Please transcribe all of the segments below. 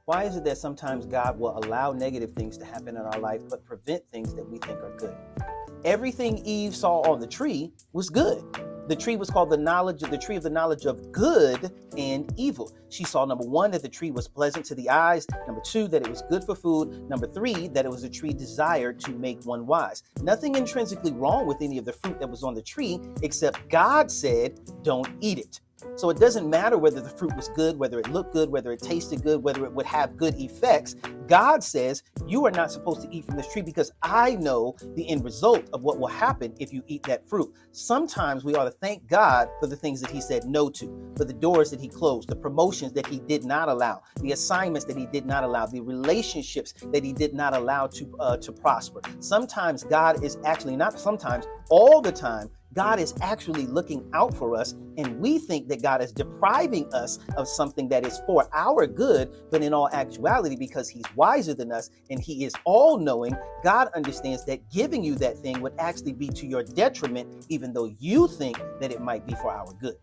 Why is it that sometimes God will allow negative things to happen in our life, but prevent things that we think are good? Everything Eve saw on the tree was good. The tree was called the tree of the knowledge of good and evil. She saw, number one, that the tree was pleasant to the eyes. Number two, that it was good for food. Number three, that it was a tree desired to make one wise. Nothing intrinsically wrong with any of the fruit that was on the tree, except God said, don't eat it. So it doesn't matter whether the fruit was good, whether it looked good, whether it tasted good, whether it would have good effects. God says you are not supposed to eat from this tree because I know the end result of what will happen if you eat that fruit. Sometimes we ought to thank God for the things that he said no to, for the doors that he closed, the promotions that he did not allow, the assignments that he did not allow, the relationships that he did not allow to prosper. Sometimes God is actually, not sometimes, all the time, God is actually looking out for us, and we think that God is depriving us of something that is for our good, but in all actuality, because he's wiser than us and he is all-knowing, God understands that giving you that thing would actually be to your detriment, even though you think that it might be for our good.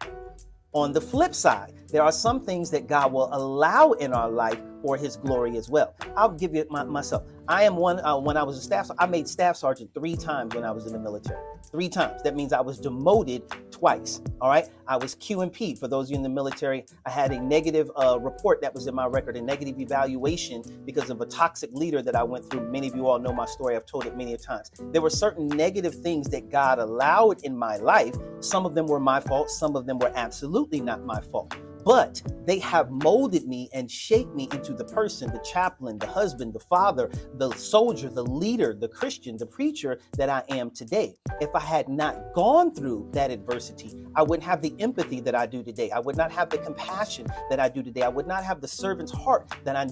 On the flip side, there are some things that God will allow in our life for his glory as well. I'll give you myself. I am one, when I was a staff, I made staff sergeant 3 times when I was in the military. 3 times. That means I was demoted twice. All right. I was Q&P. For those of you in the military, I had a negative report that was in my record, a negative evaluation because of a toxic leader that I went through. Many of you all know my story. I've told it many times. There were certain negative things that God allowed in my life. Some of them were my fault. Some of them were absolutely not my fault. But they have molded me and shaped me into the person, the chaplain, the husband, the father, the soldier, the leader, the Christian, the preacher that I am today. If I had not gone through that adversity, I wouldn't have the empathy that I do today. I would not have the compassion that I do today. I would not have the servant's heart that I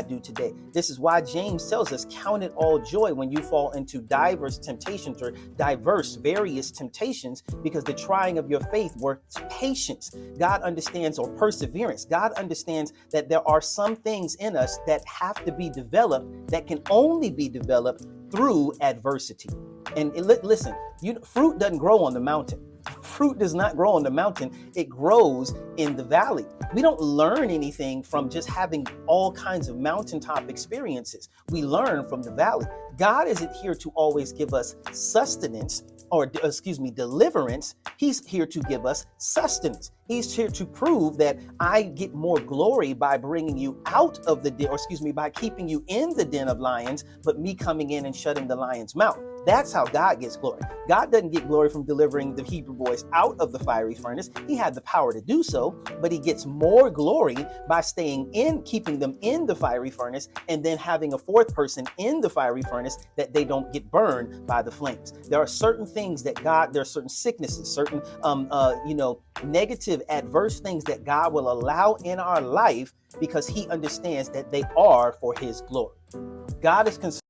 do today. This is why James tells us, count it all joy when you fall into diverse temptations or various temptations, because the trying of your faith works patience. God understands, or perseverance. God understands that there are some things in us that have to be developed that can only be developed through adversity. And listen, fruit doesn't grow on the mountain. Fruit does not grow on the mountain. It grows in the valley. We don't learn anything from just having all kinds of mountaintop experiences. We learn from the valley. God isn't here to always give us sustenance, or deliverance. He's here to give us sustenance. He's here to prove that I get more glory by bringing you out of the den, by keeping you in the den of lions, but me coming in and shutting the lion's mouth. That's how God gets glory. God doesn't get glory from delivering the Hebrew boys out of the fiery furnace. He had the power to do so, but he gets more glory by keeping them in the fiery furnace, and then having a fourth person in the fiery furnace that they don't get burned by the flames. There are certain things that there are certain sicknesses, certain, negative, adverse things that God will allow in our life because he understands that they are for his glory. God is concerned